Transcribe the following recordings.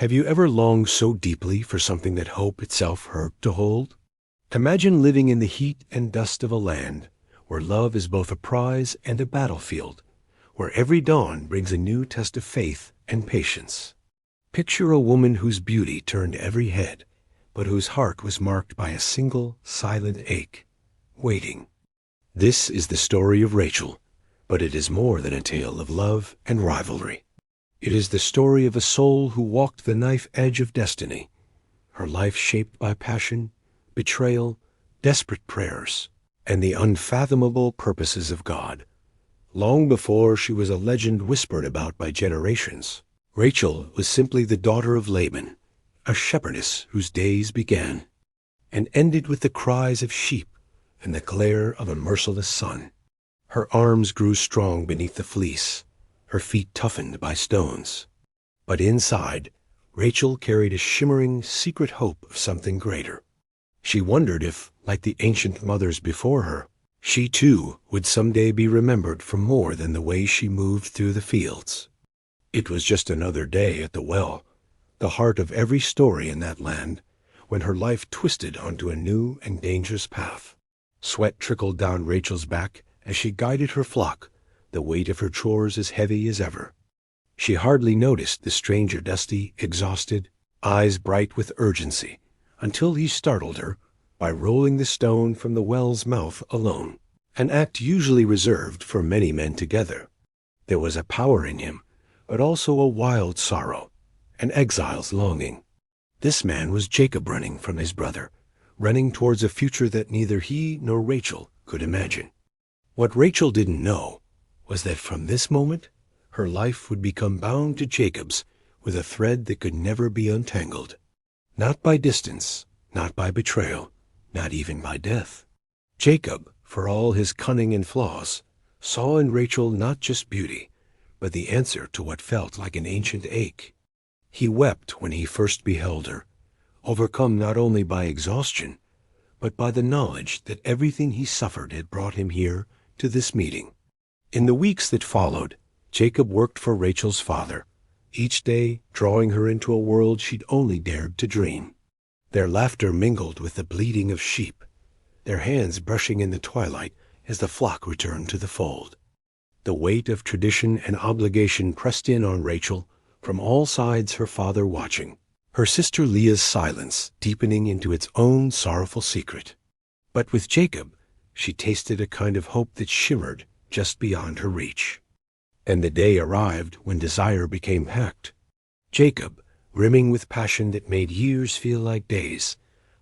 Have you ever longed so deeply for something that hope itself hurt to hold? Imagine living in the heat and dust of a land where love is both a prize and a battlefield, where every dawn brings a new test of faith and patience. Picture a woman whose beauty turned every head, but whose heart was marked by a single silent ache, waiting. This is the story of Rachel, but it is more than a tale of love and rivalry. It is the story of a soul who walked the knife edge of destiny, her life shaped by passion, betrayal, desperate prayers, and the unfathomable purposes of God. Long before she was a legend whispered about by generations, Rachel was simply the daughter of Laban, a shepherdess whose days began and ended with the cries of sheep and the glare of a merciless sun. Her arms grew strong beneath the fleece, her feet toughened by stones. But inside, Rachel carried a shimmering, secret hope of something greater. She wondered if, like the ancient mothers before her, she too would someday be remembered for more than the way she moved through the fields. It was just another day at the well, the heart of every story in that land, when her life twisted onto a new and dangerous path. Sweat trickled down Rachel's back as she guided her flock, the weight of her chores as heavy as ever. She hardly noticed the stranger dusty, exhausted, eyes bright with urgency, until he startled her by rolling the stone from the well's mouth alone, an act usually reserved for many men together. There was a power in him, but also a wild sorrow, an exile's longing. This man was Jacob running from his brother, running towards a future that neither he nor Rachel could imagine. What Rachel didn't know was that from this moment, her life would become bound to Jacob's with a thread that could never be untangled. Not by distance, not by betrayal, not even by death. Jacob, for all his cunning and flaws, saw in Rachel not just beauty, but the answer to what felt like an ancient ache. He wept when he first beheld her, overcome not only by exhaustion, but by the knowledge that everything he suffered had brought him here to this meeting. In the weeks that followed, Jacob worked for Rachel's father, each day drawing her into a world she'd only dared to dream. Their laughter mingled with the bleating of sheep, their hands brushing in the twilight as the flock returned to the fold. The weight of tradition and obligation pressed in on Rachel, from all sides her father watching, her sister Leah's silence deepening into its own sorrowful secret. But with Jacob, she tasted a kind of hope that shimmered just beyond her reach. And the day arrived when desire became pact. Jacob, brimming with passion that made years feel like days,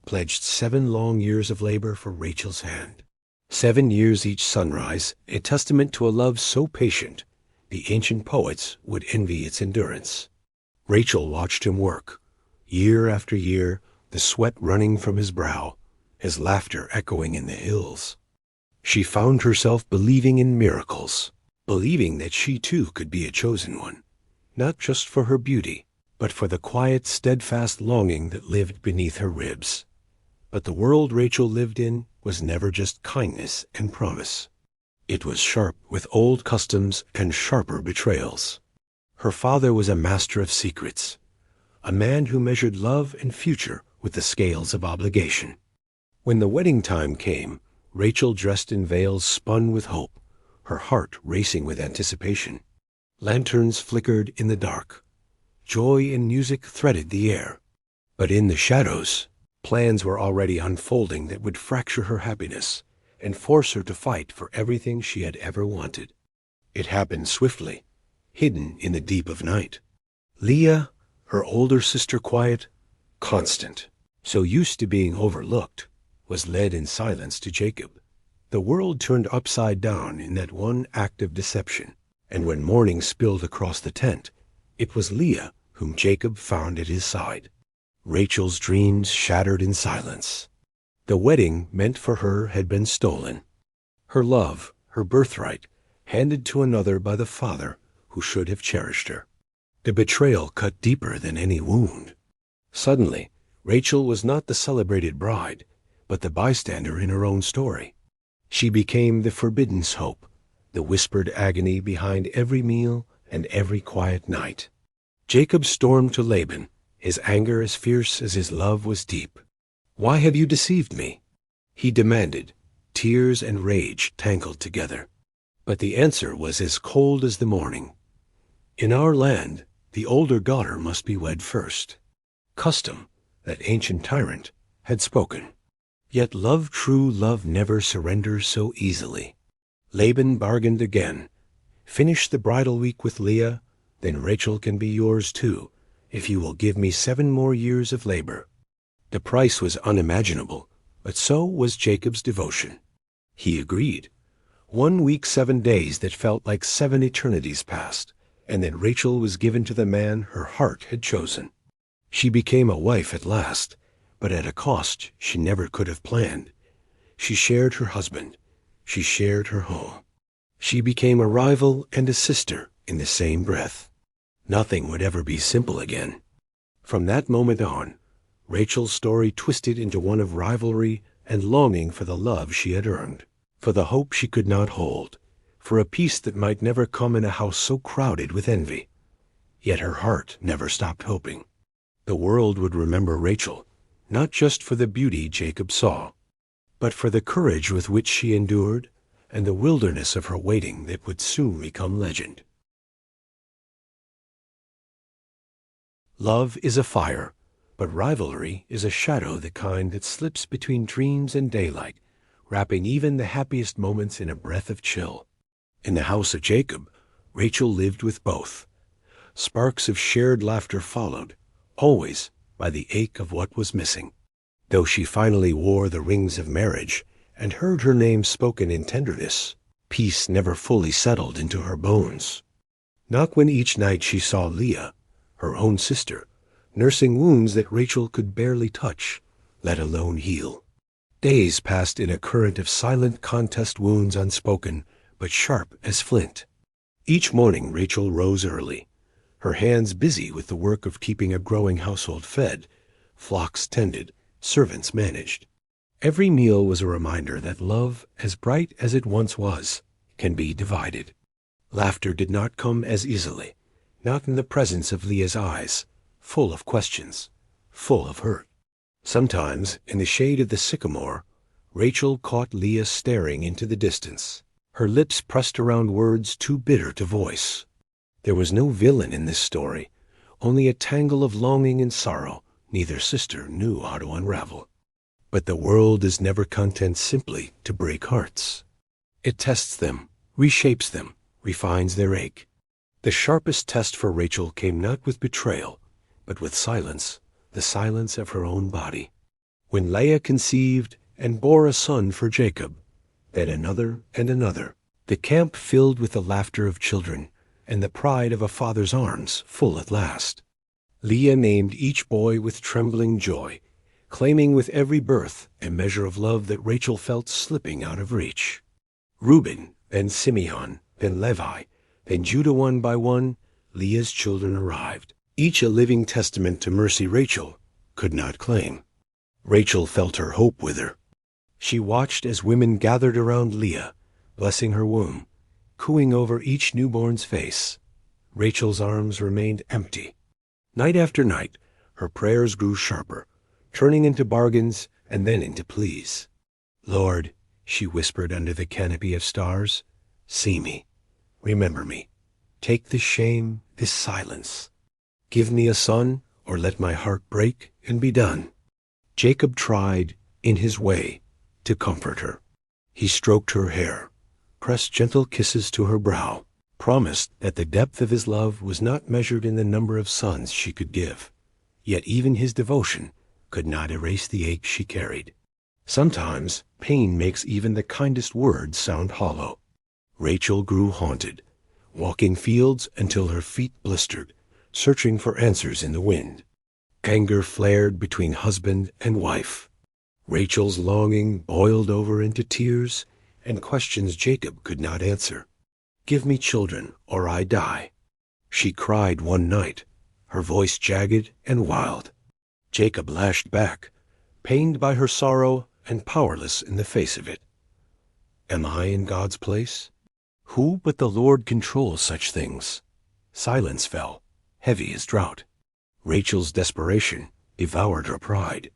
pledged 7 long years of labor for Rachel's hand. 7 years each sunrise, a testament to a love so patient, the ancient poets would envy its endurance. Rachel watched him work, year after year, the sweat running from his brow, his laughter echoing in the hills. She found herself believing in miracles, believing that she too could be a chosen one, not just for her beauty, but for the quiet, steadfast longing that lived beneath her ribs. But the world Rachel lived in was never just kindness and promise. It was sharp with old customs and sharper betrayals. Her father was a master of secrets, a man who measured love and future with the scales of obligation. When the wedding time came, Rachel, dressed in veils spun with hope, her heart racing with anticipation. Lanterns flickered in the dark. Joy and music threaded the air. But in the shadows, plans were already unfolding that would fracture her happiness and force her to fight for everything she had ever wanted. It happened swiftly, hidden in the deep of night. Leah, her older sister, quiet, constant, so used to being overlooked, was led in silence to Jacob. The world turned upside down in that one act of deception, and when morning spilled across the tent, it was Leah whom Jacob found at his side. Rachel's dreams shattered in silence. The wedding meant for her had been stolen. Her love, her birthright, handed to another by the father who should have cherished her. The betrayal cut deeper than any wound. Suddenly, Rachel was not the celebrated bride, but the bystander in her own story. She became the forbidden hope, the whispered agony behind every meal and every quiet night. Jacob stormed to Laban, his anger as fierce as his love was deep. "Why have you deceived me?" he demanded, tears and rage tangled together. But the answer was as cold as the morning. "In our land, the older daughter must be wed first." Custom, that ancient tyrant, had spoken. Yet love, true love, never surrenders so easily. Laban bargained again. "Finish the bridal week with Leah, then Rachel can be yours too, if you will give me 7 more years of labor." The price was unimaginable, but so was Jacob's devotion. He agreed. 1 week, 7 days that felt like 7 eternities passed, and then Rachel was given to the man her heart had chosen. She became a wife at last, but at a cost she never could have planned. She shared her husband. She shared her home. She became a rival and a sister in the same breath. Nothing would ever be simple again. From that moment on, Rachel's story twisted into one of rivalry and longing for the love she had earned, for the hope she could not hold, for a peace that might never come in a house so crowded with envy. Yet her heart never stopped hoping. The world would remember Rachel, not just for the beauty Jacob saw, but for the courage with which she endured and the wilderness of her waiting that would soon become legend. Love is a fire, but rivalry is a shadow, the kind that slips between dreams and daylight, wrapping even the happiest moments in a breath of chill. In the house of Jacob, Rachel lived with both. Sparks of shared laughter followed, always by the ache of what was missing. Though she finally wore the rings of marriage and heard her name spoken in tenderness, peace never fully settled into her bones. Not when each night she saw Leah, her own sister, nursing wounds that Rachel could barely touch, let alone heal. Days passed in a current of silent contest, wounds unspoken, but sharp as flint. Each morning Rachel rose early, her hands busy with the work of keeping a growing household fed, flocks tended, servants managed. Every meal was a reminder that love, as bright as it once was, can be divided. Laughter did not come as easily, not in the presence of Leah's eyes, full of questions, full of hurt. Sometimes, in the shade of the sycamore, Rachel caught Leah staring into the distance, her lips pressed around words too bitter to voice. There was no villain in this story, only a tangle of longing and sorrow neither sister knew how to unravel. But the world is never content simply to break hearts. It tests them, reshapes them, refines their ache. The sharpest test for Rachel came not with betrayal, but with silence, the silence of her own body. When Leah conceived and bore a son for Jacob, then another and another, the camp filled with the laughter of children and the pride of a father's arms full at last. Leah named each boy with trembling joy, claiming with every birth a measure of love that Rachel felt slipping out of reach. Reuben, then Simeon, then Levi, then Judah. One by one, Leah's children arrived, each a living testament to mercy Rachel could not claim. Rachel felt her hope wither. She watched as women gathered around Leah, blessing her womb, cooing over each newborn's face. Rachel's arms remained empty. Night after night, her prayers grew sharper, turning into bargains and then into pleas. "Lord," she whispered under the canopy of stars, "see me. Remember me. Take this shame, this silence. Give me a son, or let my heart break and be done." Jacob tried, in his way, to comfort her. He stroked her hair, pressed gentle kisses to her brow, promised that the depth of his love was not measured in the number of sons she could give. Yet even his devotion could not erase the ache she carried. Sometimes pain makes even the kindest words sound hollow. Rachel grew haunted, walking fields until her feet blistered, searching for answers in the wind. Anger flared between husband and wife. Rachel's longing boiled over into tears and questions Jacob could not answer. "Give me children, or I die," she cried one night, her voice jagged and wild. Jacob lashed back, pained by her sorrow and powerless in the face of it. Am I in God's place? Who but the Lord controls such things? Silence fell, heavy as drought. Rachel's desperation devoured her pride.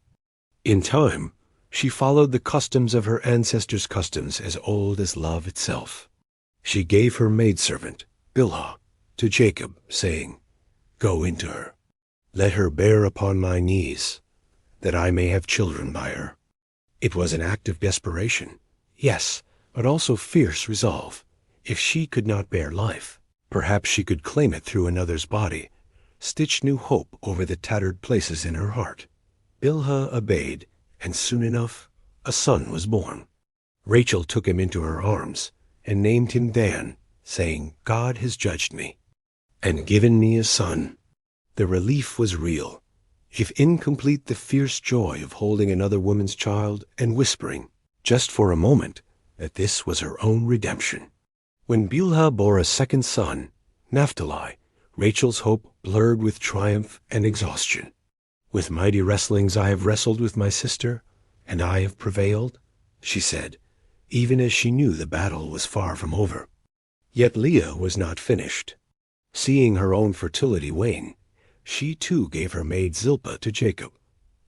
In time, she followed the customs of her ancestors' customs as old as love itself. She gave her maidservant, Bilhah, to Jacob, saying, "Go into her. Let her bear upon my knees, that I may have children by her." It was an act of desperation, yes, but also fierce resolve. If she could not bear life, perhaps she could claim it through another's body, stitch new hope over the tattered places in her heart. Bilhah obeyed, and soon enough a son was born. Rachel took him into her arms and named him Dan, saying, "God has judged me and given me a son." The relief was real, if incomplete the fierce joy of holding another woman's child and whispering, just for a moment, that this was her own redemption. When Bilhah bore a second son, Naphtali, Rachel's hope blurred with triumph and exhaustion. "With mighty wrestlings I have wrestled with my sister, and I have prevailed," she said, even as she knew the battle was far from over. Yet Leah was not finished. Seeing her own fertility wane, she too gave her maid Zilpah to Jacob.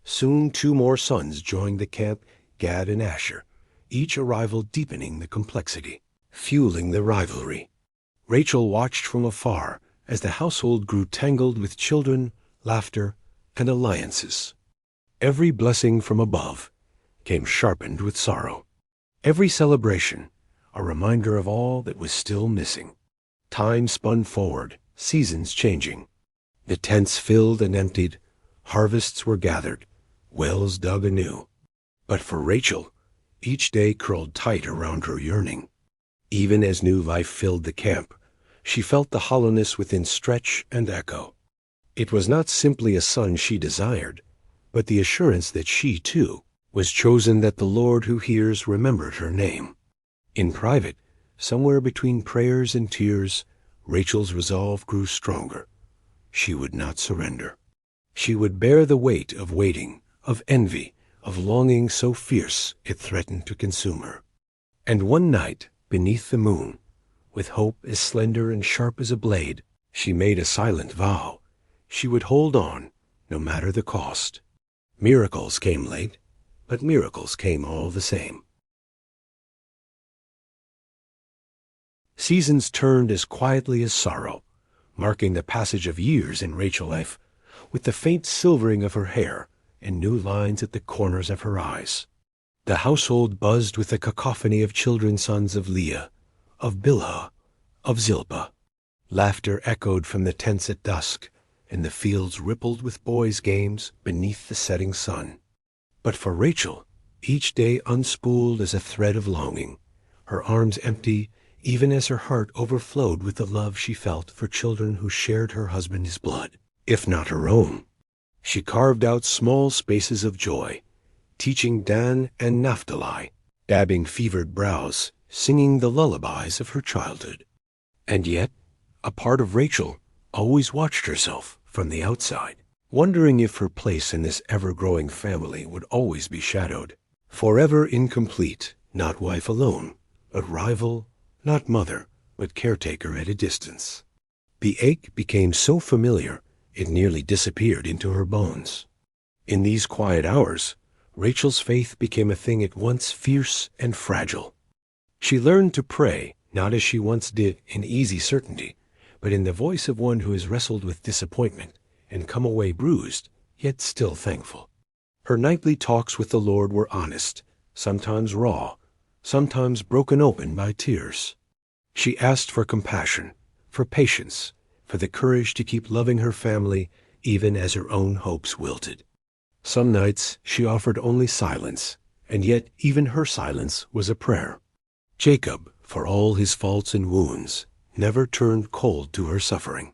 Soon 2 more sons joined the camp, Gad and Asher, each arrival deepening the complexity, fueling the rivalry. Rachel watched from afar as the household grew tangled with children, laughter, and alliances. Every blessing from above came sharpened with sorrow. Every celebration a reminder of all that was still missing. Time spun forward, seasons changing. The tents filled and emptied, harvests were gathered, wells dug anew. But for Rachel, each day curled tight around her yearning. Even as new life filled the camp, she felt the hollowness within stretch and echo. It was not simply a son she desired, but the assurance that she, too, was chosen, that the Lord who hears remembered her name. In private, somewhere between prayers and tears, Rachel's resolve grew stronger. She would not surrender. She would bear the weight of waiting, of envy, of longing so fierce it threatened to consume her. And one night, beneath the moon, with hope as slender and sharp as a blade, she made a silent vow. She would hold on, no matter the cost. Miracles came late, but miracles came all the same. Seasons turned as quietly as sorrow, marking the passage of years in Rachel's life, with the faint silvering of her hair and new lines at the corners of her eyes. The household buzzed with the cacophony of children sons of Leah, of Bilhah, of Zilpah. Laughter echoed from the tents at dusk, and the fields rippled with boys' games beneath the setting sun. But for Rachel, each day unspooled as a thread of longing, her arms empty, even as her heart overflowed with the love she felt for children who shared her husband's blood, if not her own. She carved out small spaces of joy, teaching Dan and Naphtali, dabbing fevered brows, singing the lullabies of her childhood. And yet, a part of Rachel always watched herself from the outside, wondering if her place in this ever-growing family would always be shadowed, forever incomplete, not wife alone, but rival, not mother, but caretaker at a distance. The ache became so familiar, it nearly disappeared into her bones. In these quiet hours, Rachel's faith became a thing at once fierce and fragile. She learned to pray, not as she once did in easy certainty, but in the voice of one who has wrestled with disappointment and come away bruised, yet still thankful. Her nightly talks with the Lord were honest, sometimes raw, sometimes broken open by tears. She asked for compassion, for patience, for the courage to keep loving her family even as her own hopes wilted. Some nights she offered only silence, and yet even her silence was a prayer. Jacob, for all his faults and wounds, never turned cold to her suffering.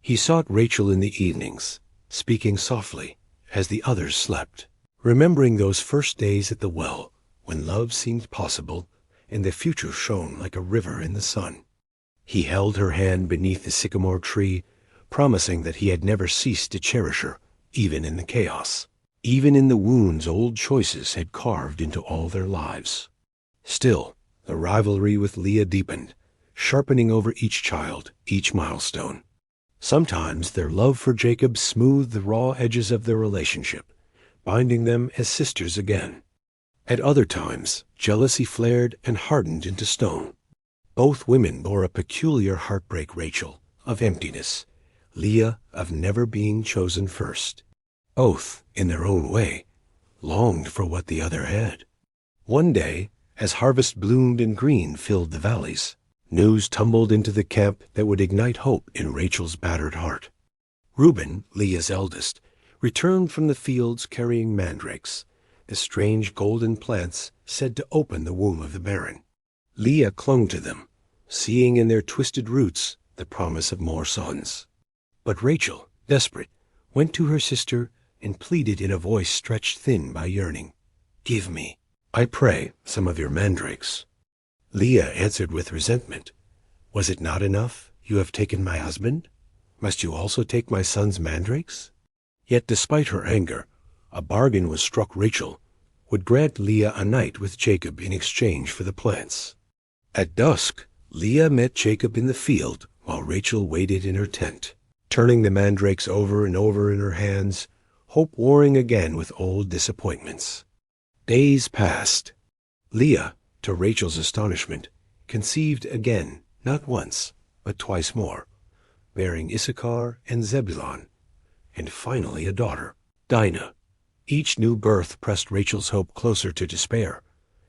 He sought Rachel in the evenings, speaking softly as the others slept, remembering those first days at the well when love seemed possible and the future shone like a river in the sun. He held her hand beneath the sycamore tree, promising that he had never ceased to cherish her, even in the chaos, even in the wounds old choices had carved into all their lives. Still, the rivalry with Leah deepened, sharpening over each child, each milestone. Sometimes their love for Jacob smoothed the raw edges of their relationship, binding them as sisters again. At other times, jealousy flared and hardened into stone. Both women bore a peculiar heartbreak, Rachel, of emptiness, Leah, of never being chosen first. Both, in their own way, longed for what the other had. One day, as harvest bloomed and green filled the valleys, news tumbled into the camp that would ignite hope in Rachel's battered heart. Reuben, Leah's eldest, returned from the fields carrying mandrakes, the strange golden plants said to open the womb of the barren. Leah clung to them, seeing in their twisted roots the promise of more sons. But Rachel, desperate, went to her sister and pleaded in a voice stretched thin by yearning, "Give me, I pray, some of your mandrakes." Leah answered with resentment, "Was it not enough you have taken my husband? Must you also take my son's mandrakes?" Yet despite her anger, a bargain was struck. Rachel would grant Leah a night with Jacob in exchange for the plants. At dusk, Leah met Jacob in the field while Rachel waited in her tent, turning the mandrakes over and over in her hands, hope warring again with old disappointments. Days passed. Leah, to Rachel's astonishment, conceived again, not once, but twice more, bearing Issachar and Zebulun, and finally a daughter, Dinah. Each new birth pressed Rachel's hope closer to despair,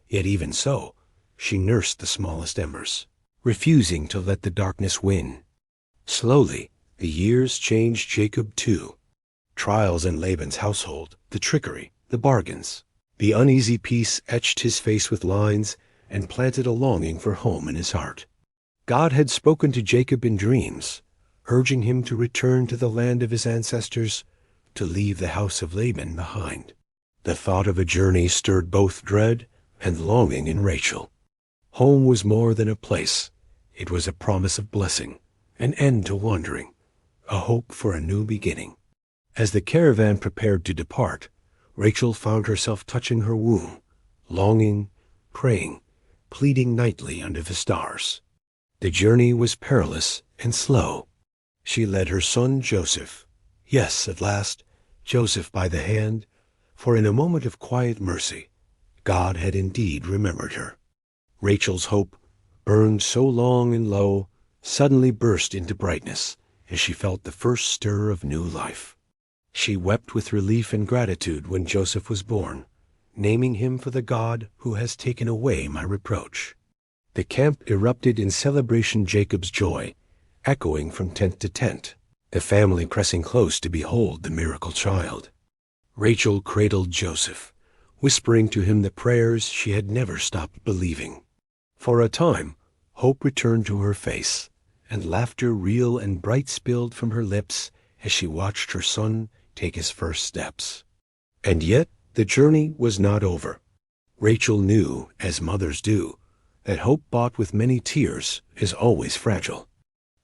yet even so, she nursed the smallest embers, refusing to let the darkness win. Slowly, the years changed Jacob too. Trials in Laban's household, the trickery, the bargains, the uneasy peace etched his face with lines and planted a longing for home in his heart. God had spoken to Jacob in dreams, urging him to return to the land of his ancestors, to leave the house of Laban behind. The thought of a journey stirred both dread and longing in Rachel. Home was more than a place. It was a promise of blessing, an end to wandering, a hope for a new beginning. As the caravan prepared to depart, Rachel found herself touching her womb, longing, praying, pleading nightly under the stars. The journey was perilous and slow. She led her son Joseph, yes, at last, Joseph by the hand, for in a moment of quiet mercy, God had indeed remembered her. Rachel's hope, burned so long and low, suddenly burst into brightness as she felt the first stir of new life. She wept with relief and gratitude when Joseph was born, naming him for the God who has taken away my reproach. The camp erupted in celebration, Jacob's joy, echoing from tent to tent, the family pressing close to behold the miracle child. Rachel cradled Joseph, whispering to him the prayers she had never stopped believing. For a time, hope returned to her face, and laughter real and bright spilled from her lips as she watched her son take his first steps. And yet the journey was not over. Rachel knew, as mothers do, that hope bought with many tears is always fragile.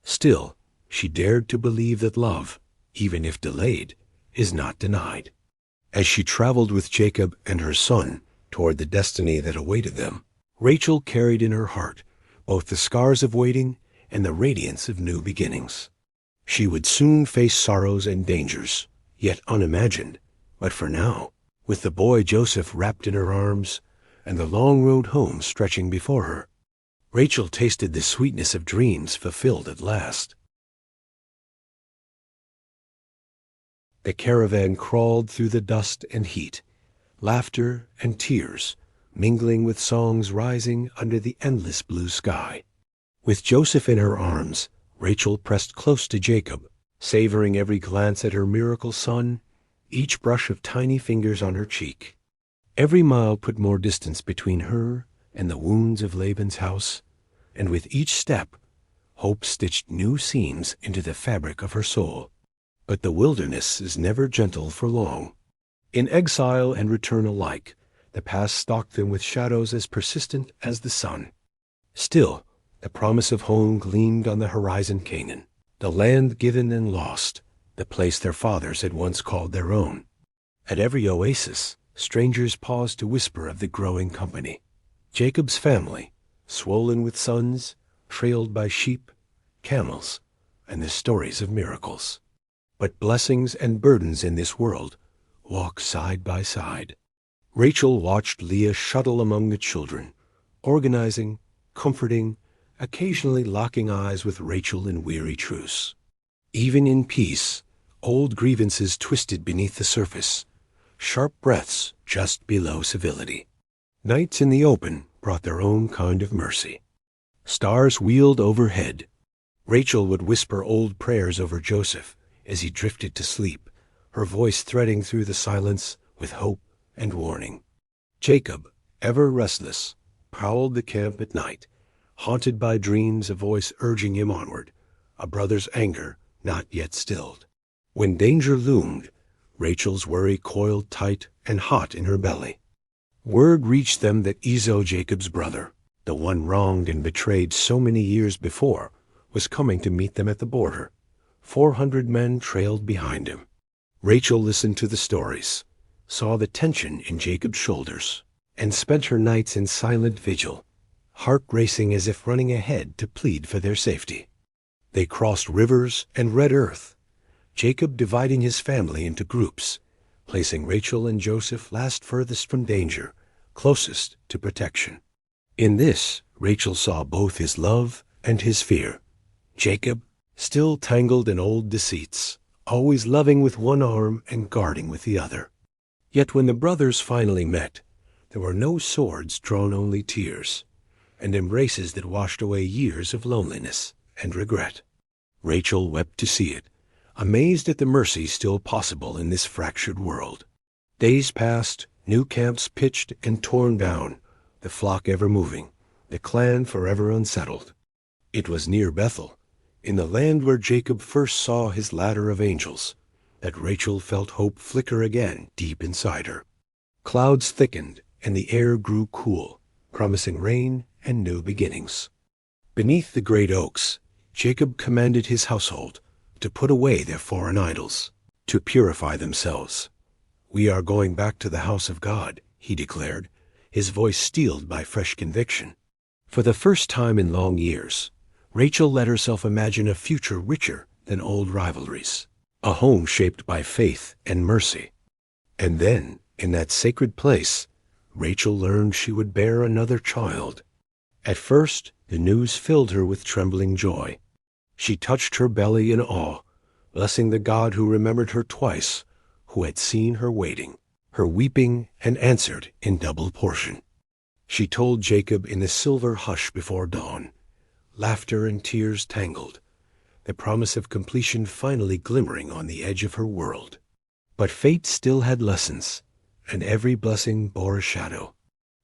Still, she dared to believe that love, even if delayed, is not denied. As she traveled with Jacob and her son toward the destiny that awaited them, Rachel carried in her heart both the scars of waiting and the radiance of new beginnings. She would soon face sorrows and dangers, yet unimagined, but for now, with the boy Joseph wrapped in her arms and the long road home stretching before her, Rachel tasted the sweetness of dreams fulfilled at last. The caravan crawled through the dust and heat, laughter and tears mingling with songs rising under the endless blue sky. With Joseph in her arms, Rachel pressed close to Jacob, savoring every glance at her miracle son, each brush of tiny fingers on her cheek. Every mile put more distance between her and the wounds of Laban's house, and with each step, hope stitched new seams into the fabric of her soul. But the wilderness is never gentle for long. In exile and return alike, the past stalked them with shadows as persistent as the sun. Still, the promise of home gleamed on the horizon. Canaan, the land given and lost, the place their fathers had once called their own. At every oasis, strangers paused to whisper of the growing company. Jacob's family, swollen with sons, trailed by sheep, camels, and the stories of miracles. But blessings and burdens in this world walk side by side. Rachel watched Leah shuttle among the children, organizing, comforting, occasionally locking eyes with Rachel in weary truce. Even in peace, old grievances twisted beneath the surface, sharp breaths just below civility. Nights in the open brought their own kind of mercy. Stars wheeled overhead. Rachel would whisper old prayers over Joseph as he drifted to sleep, her voice threading through the silence with hope and warning. Jacob, ever restless, prowled the camp at night, haunted by dreams, a voice urging him onward, a brother's anger not yet stilled. When danger loomed, Rachel's worry coiled tight and hot in her belly. Word reached them that Esau, Jacob's brother, the one wronged and betrayed so many years before, was coming to meet them at the border. 400 men trailed behind him. Rachel listened to the stories, saw the tension in Jacob's shoulders, and spent her nights in silent vigil, heart racing as if running ahead to plead for their safety. They crossed rivers and red earth, Jacob dividing his family into groups, placing Rachel and Joseph last furthest from danger, closest to protection. In this, Rachel saw both his love and his fear. Jacob, still tangled in old deceits, always loving with one arm and guarding with the other. Yet when the brothers finally met, there were no swords drawn, only tears, and embraces that washed away years of loneliness and regret. Rachel wept to see it, amazed at the mercy still possible in this fractured world. Days passed, new camps pitched and torn down, the flock ever moving, the clan forever unsettled. It was near Bethel, in the land where Jacob first saw his ladder of angels, that Rachel felt hope flicker again deep inside her. Clouds thickened, and the air grew cool, promising rain and new beginnings. Beneath the great oaks, Jacob commanded his household to put away their foreign idols, to purify themselves. "We are going back to the house of God," he declared, his voice steeled by fresh conviction. For the first time in long years, Rachel let herself imagine a future richer than old rivalries, a home shaped by faith and mercy. And then, in that sacred place, Rachel learned she would bear another child. At first, the news filled her with trembling joy. She touched her belly in awe, blessing the God who remembered her twice, who had seen her waiting, her weeping, and answered in double portion. She told Jacob in the silver hush before dawn, laughter and tears tangled, the promise of completion finally glimmering on the edge of her world. But fate still had lessons, and every blessing bore a shadow.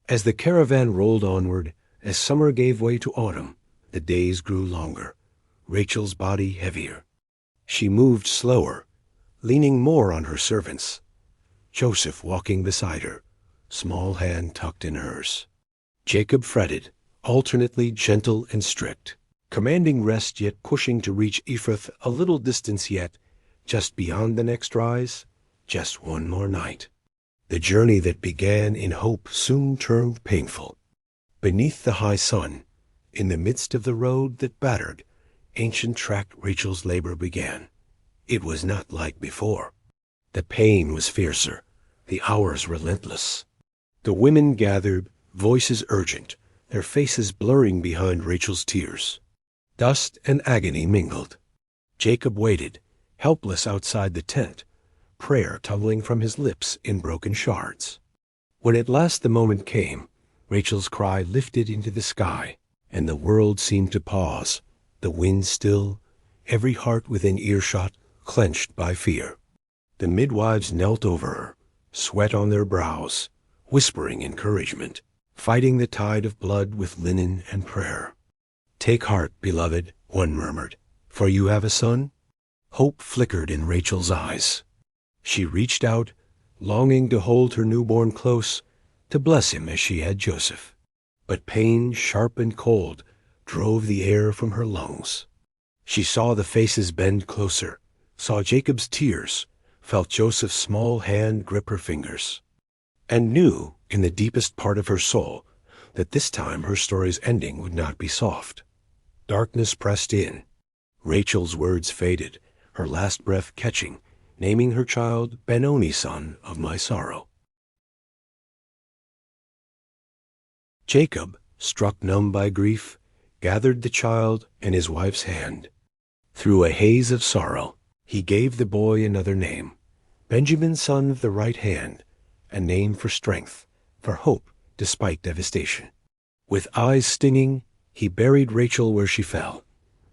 As the caravan rolled onward, as summer gave way to autumn, the days grew longer, Rachel's body heavier. She moved slower, leaning more on her servants, Joseph walking beside her, small hand tucked in hers. Jacob fretted, alternately gentle and strict, commanding rest yet pushing to reach Ephrath a little distance yet, just beyond the next rise, just one more night. The journey that began in hope soon turned painful. Beneath the high sun, in the midst of the road that battered, ancient track Rachel's labor began. It was not like before. The pain was fiercer, the hours relentless. The women gathered, voices urgent, their faces blurring behind Rachel's tears. Dust and agony mingled. Jacob waited, helpless outside the tent, prayer tumbling from his lips in broken shards. When at last the moment came, Rachel's cry lifted into the sky, and the world seemed to pause, the wind still, every heart within earshot clenched by fear. The midwives knelt over her, sweat on their brows, whispering encouragement, fighting the tide of blood with linen and prayer. "Take heart, beloved," one murmured, "for you have a son?" Hope flickered in Rachel's eyes. She reached out, longing to hold her newborn close, to bless him as she had Joseph. But pain, sharp and cold, drove the air from her lungs. She saw the faces bend closer, saw Jacob's tears, felt Joseph's small hand grip her fingers, and knew, in the deepest part of her soul, that this time her story's ending would not be soft. Darkness pressed in. Rachel's words faded, her last breath catching, naming her child Benoni, son of my sorrow. Jacob, struck numb by grief, gathered the child and his wife's hand. Through a haze of sorrow, he gave the boy another name, Benjamin, son of the right hand, a name for strength, for hope despite devastation. With eyes stinging, he buried Rachel where she fell,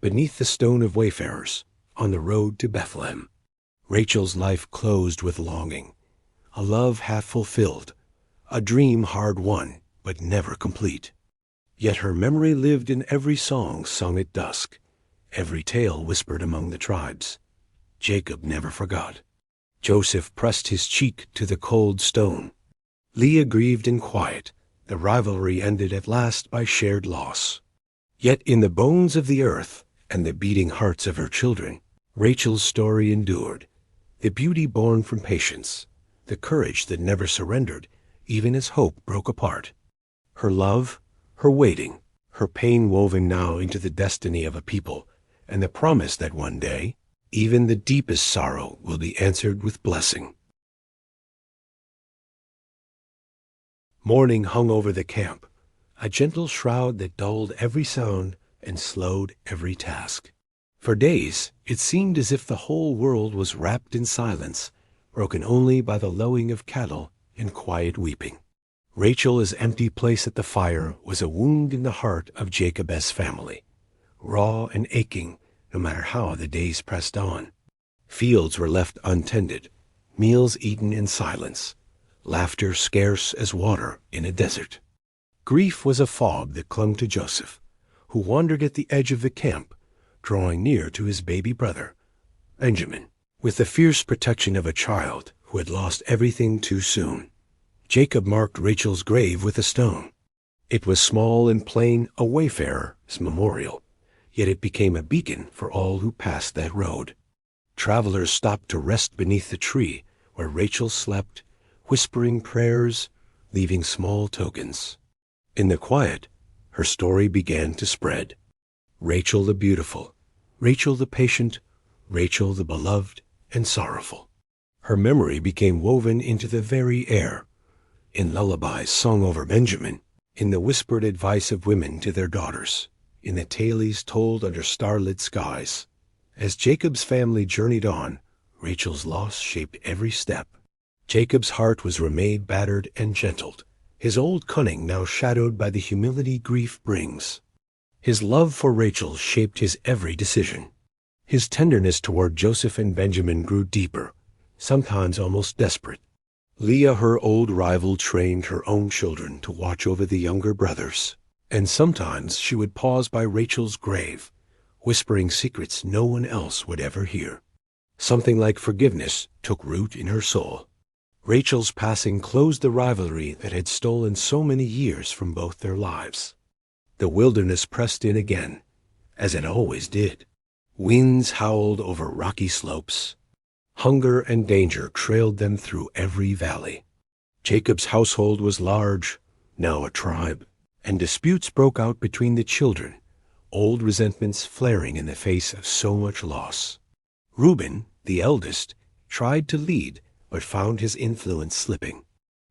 beneath the stone of wayfarers, on the road to Bethlehem. Rachel's life closed with longing, a love half fulfilled, a dream hard won, but never complete. Yet her memory lived in every song sung at dusk, every tale whispered among the tribes. Jacob never forgot. Joseph pressed his cheek to the cold stone. Leah grieved in quiet. The rivalry ended at last by shared loss. Yet in the bones of the earth and the beating hearts of her children, Rachel's story endured, the beauty born from patience, the courage that never surrendered, even as hope broke apart. Her love, her waiting, her pain woven now into the destiny of a people, and the promise that one day, even the deepest sorrow will be answered with blessing. Morning hung over the camp, a gentle shroud that dulled every sound and slowed every task. For days, it seemed as if the whole world was wrapped in silence, broken only by the lowing of cattle and quiet weeping. Rachel's empty place at the fire was a wound in the heart of Jacob's family, raw and aching no matter how the days pressed on. Fields were left untended, meals eaten in silence, laughter scarce as water in a desert. Grief was a fog that clung to Joseph, who wandered at the edge of the camp, drawing near to his baby brother, Benjamin, with the fierce protection of a child who had lost everything too soon. Jacob marked Rachel's grave with a stone. It was small and plain, a wayfarer's memorial, yet it became a beacon for all who passed that road. Travelers stopped to rest beneath the tree where Rachel slept, whispering prayers, leaving small tokens. In the quiet, her story began to spread. Rachel the beautiful, Rachel the patient, Rachel the beloved and sorrowful. Her memory became woven into the very air, in lullabies sung over Benjamin, in the whispered advice of women to their daughters, in the tales told under starlit skies. As Jacob's family journeyed on, Rachel's loss shaped every step. Jacob's heart was remade battered and gentled, his old cunning now shadowed by the humility grief brings. His love for Rachel shaped his every decision. His tenderness toward Joseph and Benjamin grew deeper, sometimes almost desperate. Leah, her old rival, trained her own children to watch over the younger brothers, and sometimes she would pause by Rachel's grave, whispering secrets no one else would ever hear. Something like forgiveness took root in her soul. Rachel's passing closed the rivalry that had stolen so many years from both their lives. The wilderness pressed in again, as it always did. Winds howled over rocky slopes. Hunger and danger trailed them through every valley. Jacob's household was large, now a tribe, and disputes broke out between the children, old resentments flaring in the face of so much loss. Reuben, the eldest, tried to lead, but found his influence slipping.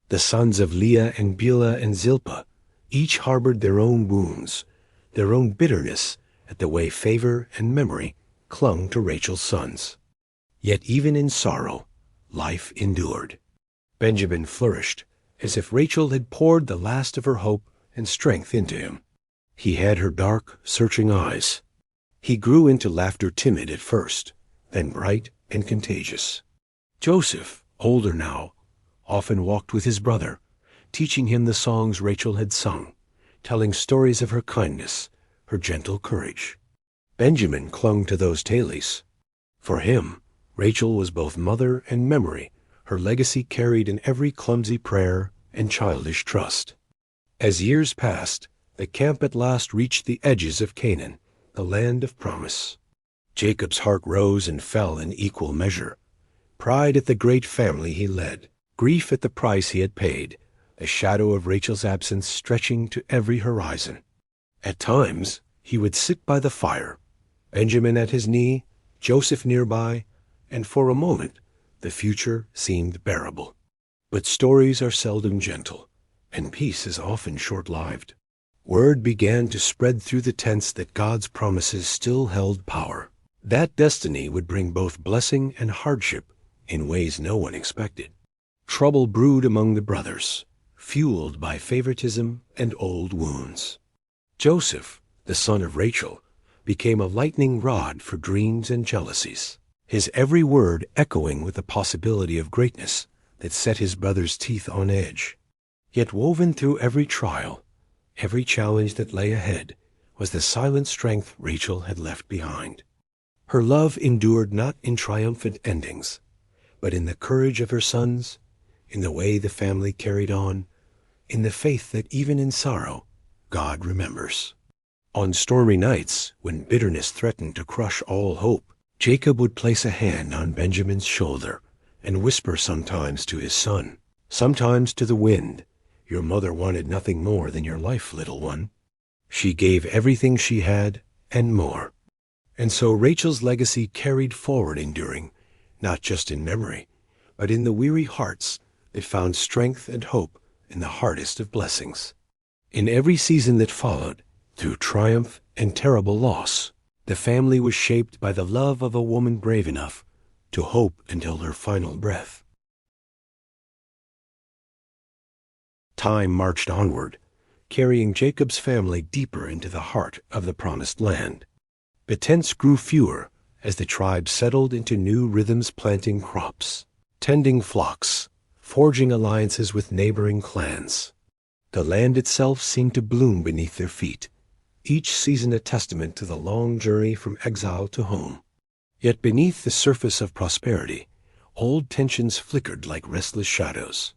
The sons of Leah and Bilhah and Zilpah each harbored their own wounds, their own bitterness at the way favor and memory clung to Rachel's sons. Yet even in sorrow, life endured. Benjamin flourished, as if Rachel had poured the last of her hope and strength into him. He had her dark, searching eyes. He grew into laughter timid at first, then bright and contagious. Joseph, older now, often walked with his brother, teaching him the songs Rachel had sung, telling stories of her kindness, her gentle courage. Benjamin clung to those tales. For him, Rachel was both mother and memory, her legacy carried in every clumsy prayer and childish trust. As years passed, the camp at last reached the edges of Canaan, the land of promise. Jacob's heart rose and fell in equal measure. Pride at the great family he led, grief at the price he had paid, the shadow of Rachel's absence stretching to every horizon. At times, he would sit by the fire, Benjamin at his knee, Joseph nearby, and for a moment the future seemed bearable. But stories are seldom gentle, and peace is often short-lived. Word began to spread through the tents that God's promises still held power. That destiny would bring both blessing and hardship in ways no one expected. Trouble brewed among the brothers, fueled by favoritism and old wounds. Joseph, the son of Rachel, became a lightning rod for dreams and jealousies, his every word echoing with the possibility of greatness that set his brothers' teeth on edge. Yet woven through every trial, every challenge that lay ahead, was the silent strength Rachel had left behind. Her love endured not in triumphant endings, but in the courage of her sons, in the way the family carried on, in the faith that even in sorrow, God remembers. On stormy nights, when bitterness threatened to crush all hope, Jacob would place a hand on Benjamin's shoulder and whisper sometimes to his son, sometimes to the wind, "Your mother wanted nothing more than your life, little one. She gave everything she had and more." And so Rachel's legacy carried forward, enduring, not just in memory, but in the weary hearts that found strength and hope in the hardest of blessings. In every season that followed, through triumph and terrible loss, the family was shaped by the love of a woman brave enough to hope until her final breath. Time marched onward, carrying Jacob's family deeper into the heart of the Promised Land. The tents grew fewer as the tribe settled into new rhythms, planting crops, tending flocks, forging alliances with neighboring clans. The land itself seemed to bloom beneath their feet, each season a testament to the long journey from exile to home. Yet beneath the surface of prosperity, old tensions flickered like restless shadows.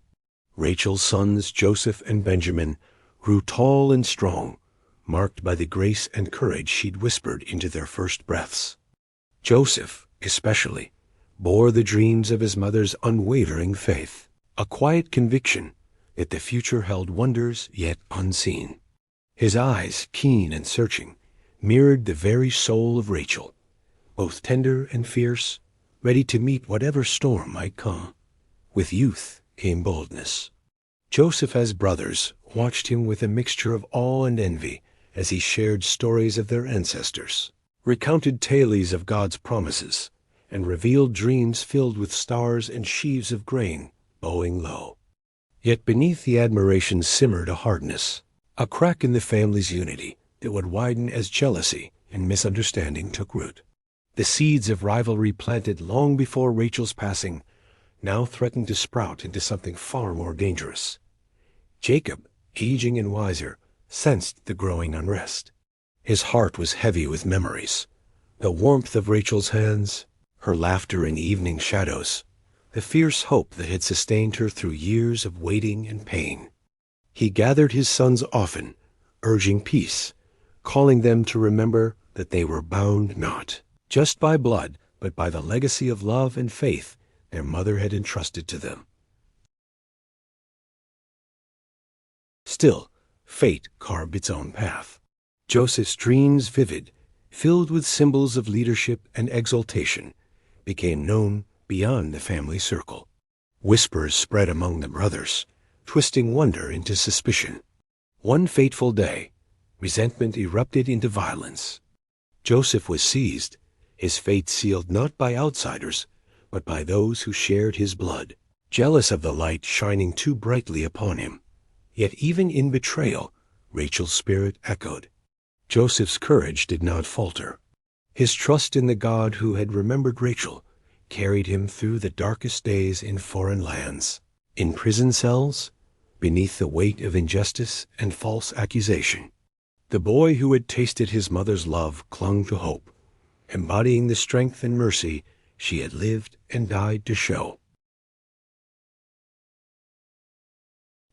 Rachel's sons, Joseph and Benjamin, grew tall and strong, marked by the grace and courage she'd whispered into their first breaths. Joseph, especially, bore the dreams of his mother's unwavering faith, a quiet conviction that the future held wonders yet unseen. His eyes, keen and searching, mirrored the very soul of Rachel, both tender and fierce, ready to meet whatever storm might come. With youth came boldness. Joseph, as brothers, watched him with a mixture of awe and envy as he shared stories of their ancestors, recounted tales of God's promises, and revealed dreams filled with stars and sheaves of grain bowing low. Yet beneath the admiration simmered a hardness, a crack in the family's unity that would widen as jealousy and misunderstanding took root. The seeds of rivalry planted long before Rachel's passing now threatened to sprout into something far more dangerous. Jacob, aging and wiser, sensed the growing unrest. His heart was heavy with memories, the warmth of Rachel's hands, her laughter in evening shadows, the fierce hope that had sustained her through years of waiting and pain. He gathered his sons often, urging peace, calling them to remember that they were bound not just by blood, but by the legacy of love and faith their mother had entrusted to them. Still, fate carved its own path. Joseph's dreams, vivid, filled with symbols of leadership and exaltation, became known beyond the family circle. Whispers spread among the brothers, twisting wonder into suspicion. One fateful day, resentment erupted into violence. Joseph was seized, his fate sealed not by outsiders, but by those who shared his blood, jealous of the light shining too brightly upon him. Yet even in betrayal, Rachel's spirit echoed. Joseph's courage did not falter. His trust in the God who had remembered Rachel carried him through the darkest days in foreign lands, in prison cells, beneath the weight of injustice and false accusation. The boy who had tasted his mother's love clung to hope, embodying the strength and mercy she had lived and died to show.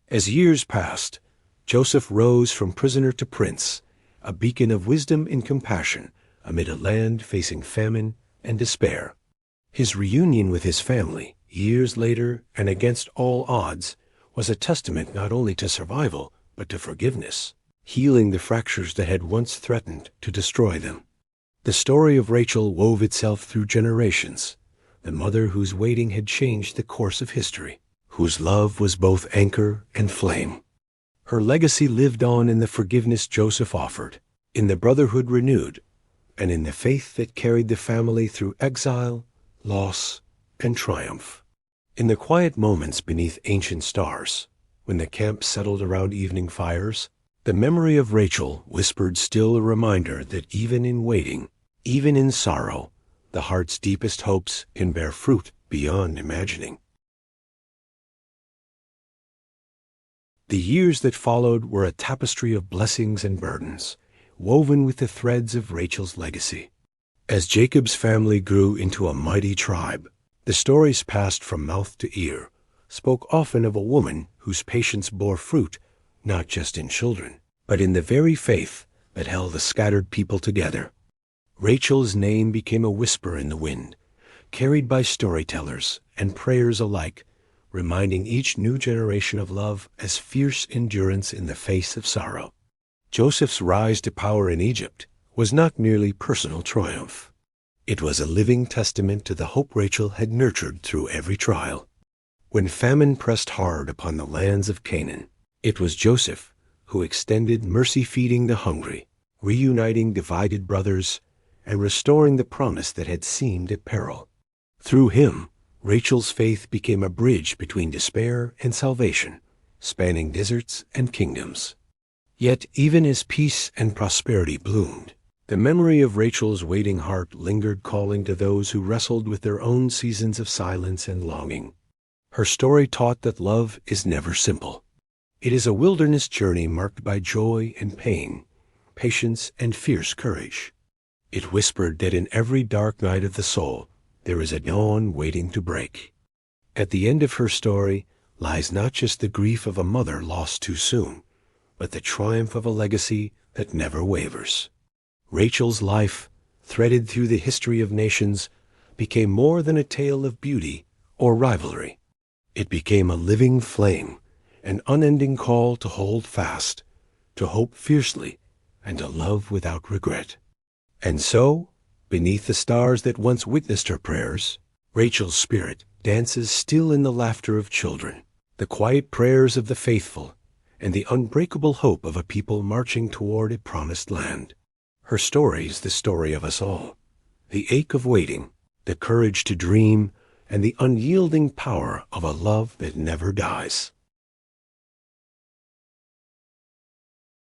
As years passed, Joseph rose from prisoner to prince, a beacon of wisdom and compassion amid a land facing famine and despair. His reunion with his family, years later and against all odds, was a testament not only to survival, but to forgiveness, healing the fractures that had once threatened to destroy them. The story of Rachel wove itself through generations, the mother whose waiting had changed the course of history, whose love was both anchor and flame. Her legacy lived on in the forgiveness Joseph offered, in the brotherhood renewed, and in the faith that carried the family through exile, loss, and triumph. In the quiet moments beneath ancient stars, when the camp settled around evening fires, the memory of Rachel whispered still a reminder that even in waiting, even in sorrow, the heart's deepest hopes can bear fruit beyond imagining. The years that followed were a tapestry of blessings and burdens, woven with the threads of Rachel's legacy. As Jacob's family grew into a mighty tribe, the stories passed from mouth to ear spoke often of a woman whose patience bore fruit not just in children, but in the very faith that held the scattered people together. Rachel's name became a whisper in the wind, carried by storytellers and prayers alike, reminding each new generation of love as fierce endurance in the face of sorrow. Joseph's rise to power in Egypt was not merely personal triumph. It was a living testament to the hope Rachel had nurtured through every trial. When famine pressed hard upon the lands of Canaan, it was Joseph who extended mercy, feeding the hungry, reuniting divided brothers, and restoring the promise that had seemed at peril. Through him, Rachel's faith became a bridge between despair and salvation, spanning deserts and kingdoms. Yet even as peace and prosperity bloomed, the memory of Rachel's waiting heart lingered, calling to those who wrestled with their own seasons of silence and longing. Her story taught that love is never simple. It is a wilderness journey marked by joy and pain, patience and fierce courage. It whispered that in every dark night of the soul, there is a dawn waiting to break. At the end of her story lies not just the grief of a mother lost too soon, but the triumph of a legacy that never wavers. Rachel's life, threaded through the history of nations, became more than a tale of beauty or rivalry. It became a living flame, an unending call to hold fast, to hope fiercely, and to love without regret. And so, beneath the stars that once witnessed her prayers, Rachel's spirit dances still in the laughter of children, the quiet prayers of the faithful, and the unbreakable hope of a people marching toward a promised land. Her story is the story of us all, the ache of waiting, the courage to dream, and the unyielding power of a love that never dies.